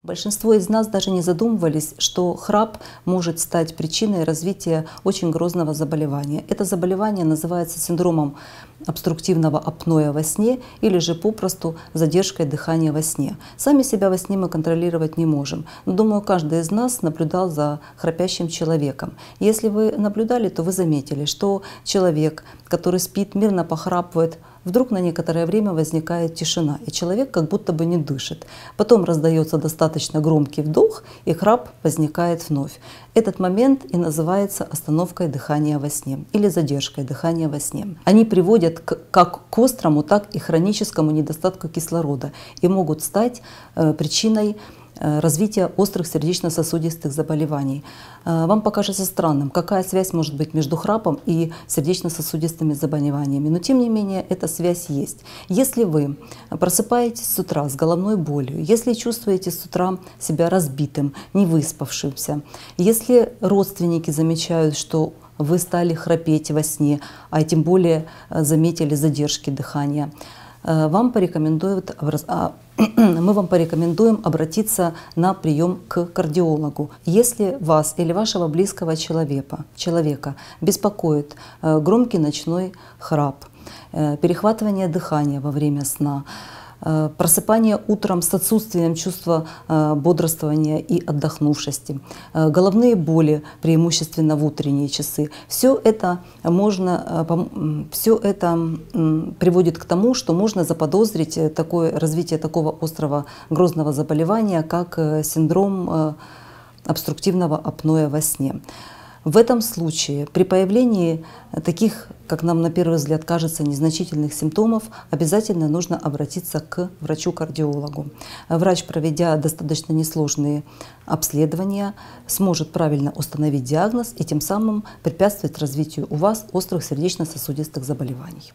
Большинство из нас даже не задумывались, что храп может стать причиной развития очень грозного заболевания. Это заболевание называется синдромом обструктивного апноэ во сне или же попросту задержкой дыхания во сне. Сами себя во сне мы контролировать не можем. Но, думаю, каждый из нас наблюдал за храпящим человеком. Если вы наблюдали, то вы заметили, что человек, который спит, мирно похрапывает, вдруг на некоторое время возникает тишина, и человек как будто бы не дышит. Потом раздается достаточно громкий вдох, и храп возникает вновь. Этот момент и называется остановкой дыхания во сне или задержкой дыхания во сне. Они приводят как к острому, так и хроническому недостатку кислорода и могут стать причиной развития острых сердечно-сосудистых заболеваний. Вам покажется странным, какая связь может быть между храпом и сердечно-сосудистыми заболеваниями, но тем не менее эта связь есть. Если вы просыпаетесь с утра с головной болью, если чувствуете с утра себя разбитым, не выспавшимся, если родственники замечают, что вы стали храпеть во сне, а тем более заметили задержки дыхания, мы вам порекомендуем обратиться на прием к кардиологу. Если вас или вашего близкого человека беспокоит громкий ночной храп, перехватывание дыхания во время сна, просыпание утром с отсутствием чувства бодрствования и отдохнувшести, головные боли, преимущественно в утренние часы. Все это приводит к тому, что можно заподозрить развитие такого острого грозного заболевания, как синдром обструктивного апноэ во сне. В этом случае при появлении таких, как нам на первый взгляд кажется, незначительных симптомов, обязательно нужно обратиться к врачу-кардиологу. Врач, проведя достаточно несложные обследования, сможет правильно установить диагноз и тем самым препятствовать развитию у вас острых сердечно-сосудистых заболеваний.